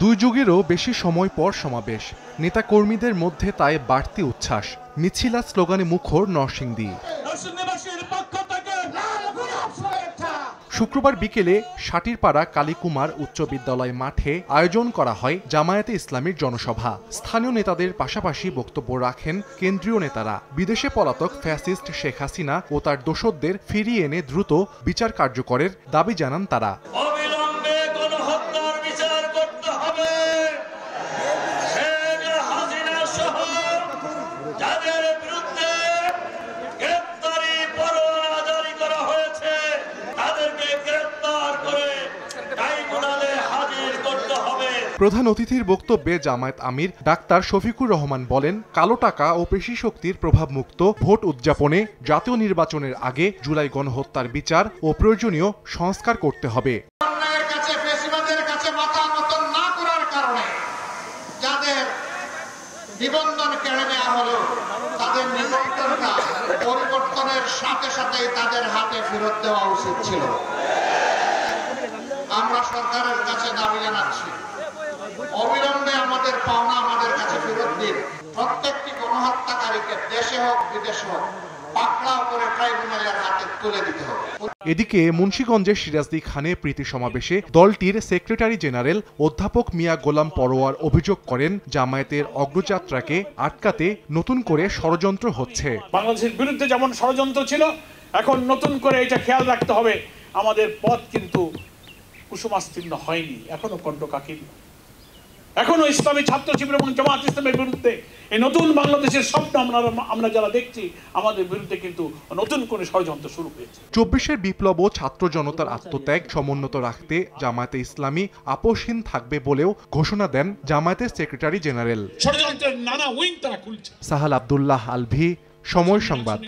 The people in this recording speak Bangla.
দুই যুগেরও বেশি সময় পর সমাবেশ, নেতাকর্মীদের মধ্যে তাই বাড়তি উচ্ছ্বাস। মিছিল আর স্লোগানে মুখর নরসিংদী। শুক্রবার বিকেলে সাটিরপাড়া কালীকুমার উচ্চ বিদ্যালয় মাঠে আয়োজন করা হয় জামায়াতে ইসলামীর জনসভা। স্থানীয় নেতাদের পাশাপাশি বক্তব্য রাখেন কেন্দ্রীয় নেতারা। বিদেশে পলাতক ফ্যাসিস্ট শেখ হাসিনা ও তার দোসরদের ফিরিয়ে এনে দ্রুত বিচার কার্যকরের দাবি জানান তারা। প্রধান অতিথির বক্তব্যে জামায়াত আমির ডাক্তার শফিকুর রহমান বলেন, কালো টাকা ও পেশি শক্তির প্রভাবমুক্ত ভোট উদযাপনে জাতীয় নির্বাচনের আগে জুলাই গণহত্যার বিচার ও প্রয়োজনীয় সংস্কার করতে হবে। নিবন্ধন কেড়ে নেওয়া হলো, তাদের নিবন্ধনটা পরিবর্তনের সাথে সাথে তাদের হাতে ফেরত দেওয়া উচিত ছিল। আমরা সরকারের কাছে দাবি জানাচ্ছি, অবিলম্বে আমাদের পাওনা আমাদের কাছে ফেরত দিন। প্রত্যেকটি গণহত্যাকারীকে দেশে হোক বিদেশে হোক পাকড়াও করে ট্রাইব্যুনালের হাতে তুলে দিতে হবে। এদিকে মুন্সিগঞ্জের সিরাজদি খানে প্রীতি সমাবেশে দলটির সেক্রেটারি জেনারেল অধ্যাপক মিয়া গোলাম পরোয়ার অভিযোগ করেন, জামায়াতের অগ্রযাত্রাকে আটকাতে নতুন করে ষড়যন্ত্র হচ্ছে। বাংলাদেশের বিরুদ্ধে যেমন ষড়যন্ত্র ছিল, এখন নতুন করে এটা খেয়াল রাখতে হবে, আমাদের পথ কিন্তু কুসুমাস্তীর্ণ হয়নি, এখনো কণ্ঠকাকীর্ণ। এখনো ইসলামী ছাত্র শিবির এবং জামায়াত ইসলামের বিরুদ্ধে এই নতুন বাংলাদেশের স্বপ্ন আমরা যারা দেখছি, আমাদের বিরুদ্ধে কিন্তু নতুন করে ষড়যন্ত্র শুরু হয়েছে। 24-এর বিপ্লব ও ছাত্র জনতার আত্মত্যাগ সমুন্নত রাখতে জামায়াতে ইসলামী আপোষহীন থাকবে বলেও ঘোষণা দেন জামায়াতের সেক্রেটারি জেনারেল। ষড়যন্ত্রের নানা উইং তারা খুলছে। সাহাল আব্দুল্লাহ আলভি, সময় সংবাদ।